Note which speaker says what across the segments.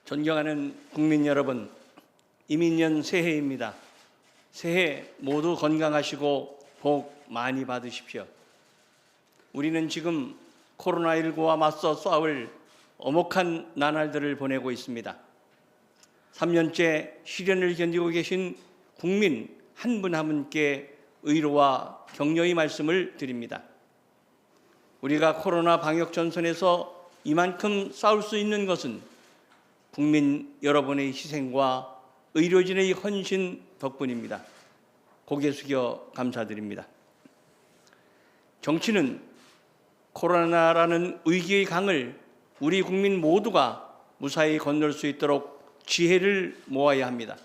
Speaker 1: 존경하는 국민 여러분, 이민년 새해입니다. 새해 모두 건강하시고 복 많이 받으십시오. 우리는 지금 코로나19와 맞서 싸울 엄혹한 나날들을 보내고 있습니다. 3년째 시련을 견디고 계신 국민 한 분 한 분께 의로와 격려의 말씀을 드립니다. 우리가 코로나 방역 전선에서 이만큼 싸울 수 있는 것은 국민 여러분의 희생과 의료진의 헌신 덕분입니다. 고개 숙여 감사드립니다. 정치는 코로나라는 위기의 강을 우리 국민 모두가 무사히 건널 수 있도록 지혜를 모아야 합니다.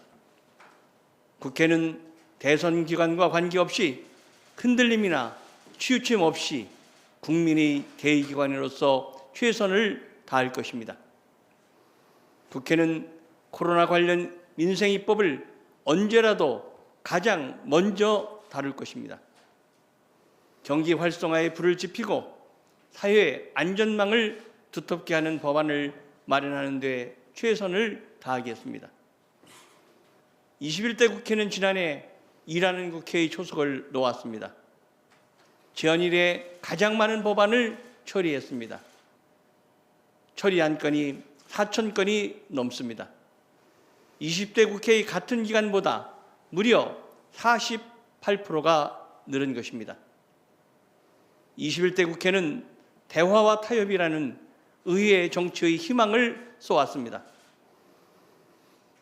Speaker 1: 국회는 대선 기간과 관계없이 흔들림이나 치우침 없이 국민의 대의기관으로서 최선을 다할 것입니다. 국회는 코로나 관련 민생 입법을 언제라도 가장 먼저 다룰 것입니다. 경기 활성화에 불을 지피고 사회 안전망을 두텁게 하는 법안을 마련하는 데 최선을 다하겠습니다. 21대 국회는 지난해 일하는 국회의 초석을 놓았습니다. 지연 이래 가장 많은 법안을 처리했습니다. 처리한 건이 4,000건이 넘습니다. 20대 국회의 같은 기간보다 무려 48%가 늘은 것입니다. 21대 국회는 대화와 타협이라는 의회 정치의 희망을 쏘았습니다.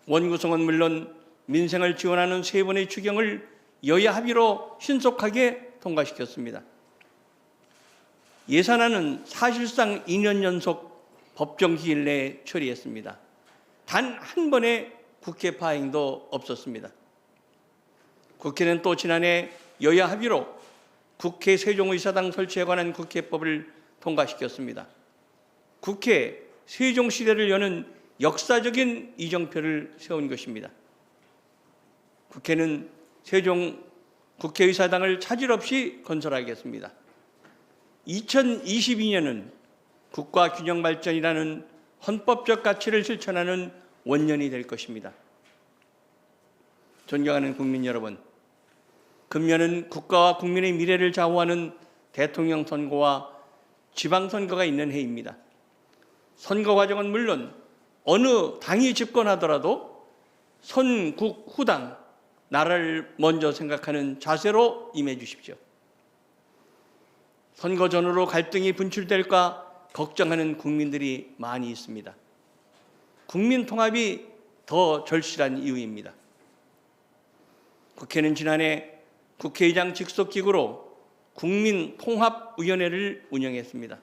Speaker 1: 원구성은 물론 민생을 지원하는 세 번의 추경을 여야 합의로 신속하게 통과시켰습니다. 예산안은 사실상 2년 연속 법정 기일 내에 처리했습니다. 단 한 번의 국회 파행도 없었습니다. 국회는 또 지난해 여야 합의로 국회 세종의사당 설치에 관한 국회법을 통과시켰습니다. 국회 세종시대를 여는 역사적인 이정표를 세운 것입니다. 국회는 세종 국회의사당을 차질 없이 건설하겠습니다. 2022년은 국가균형발전이라는 헌법적 가치를 실천하는 원년이 될 것입니다. 존경하는 국민 여러분, 금년은 국가와 국민의 미래를 좌우하는 대통령 선거와 지방선거가 있는 해입니다. 선거 과정은 물론 어느 당이 집권하더라도 선국 후당, 나라를 먼저 생각하는 자세로 임해 주십시오. 선거 전후로 갈등이 분출될까 걱정하는 국민들이 많이 있습니다. 국민 통합이 더 절실한 이유입니다. 국회는 지난해 국회의장 직속기구로 국민통합위원회를 운영했습니다.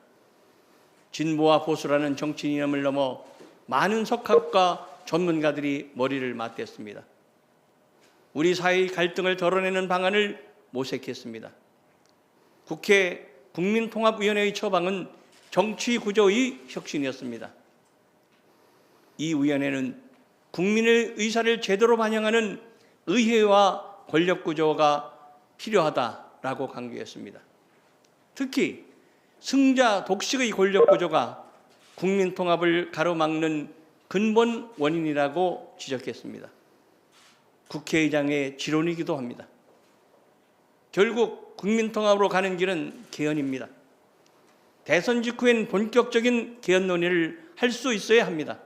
Speaker 1: 진보와 보수라는 정치 이념을 넘어 많은 석학과 전문가들이 머리를 맞댔습니다. 우리 사회의 갈등을 덜어내는 방안을 모색했습니다. 국회 국민통합위원회의 처방은 정치구조의 혁신이었습니다. 이 위원회는 국민의 의사를 제대로 반영하는 의회와 권력구조가 필요하다라고 강조했습니다. 특히 승자 독식의 권력구조가 국민통합을 가로막는 근본 원인이라고 지적했습니다. 국회의장의 지론이기도 합니다. 결국 국민통합으로 가는 길은 개헌입니다. 대선 직후엔 본격적인 개헌 논의를 할 수 있어야 합니다.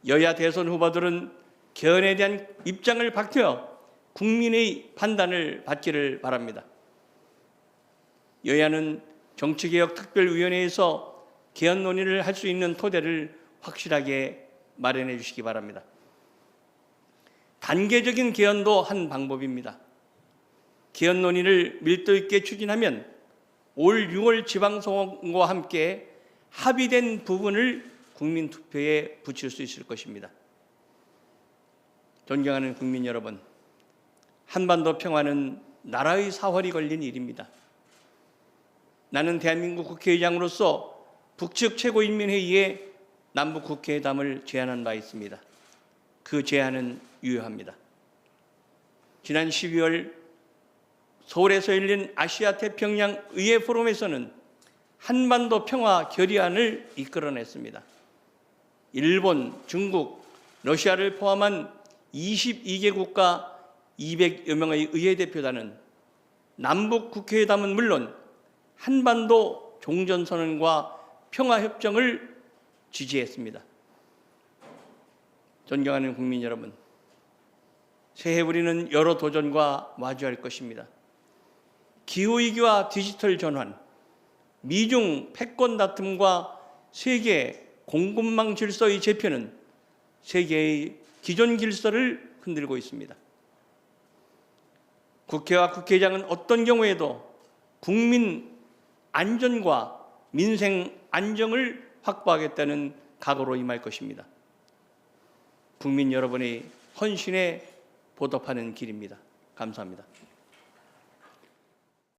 Speaker 1: 여야 대선 후보들은 개헌에 대한 입장을 밝혀 국민의 판단을 받기를 바랍니다. 여야는 정치개혁특별위원회에서 개헌 논의를 할 수 있는 토대를 확실하게 마련해 주시기 바랍니다. 단계적인 개헌도 한 방법입니다. 개헌 논의를 밀도 있게 추진하면 올 6월 지방선거와 함께 합의된 부분을 국민투표에 붙일 수 있을 것입니다. 존경하는 국민 여러분, 한반도 평화는 나라의 사활이 걸린 일입니다. 나는 대한민국 국회의장으로서 북측 최고인민회의에 남북국회회담을 제안한 바 있습니다. 그 제안은 유효합니다. 지난 12월 서울에서 열린 아시아 태평양 의회 포럼에서는 한반도 평화 결의안을 이끌어냈습니다. 일본, 중국, 러시아를 포함한 22개국과 200여 명의 의회 대표단은 남북 국회회담은 물론 한반도 종전선언과 평화협정을 지지했습니다. 존경하는 국민 여러분, 새해 우리는 여러 도전과 마주할 것입니다. 기후위기와 디지털 전환, 미중 패권 다툼과 세계 공급망 질서의 재편은 세계의 기존 질서를 흔들고 있습니다. 국회와 국회의장은 어떤 경우에도 국민 안전과 민생 안정을 확보하겠다는 각오로 임할 것입니다. 국민 여러분의 헌신에 보답하는 길입니다. 감사합니다.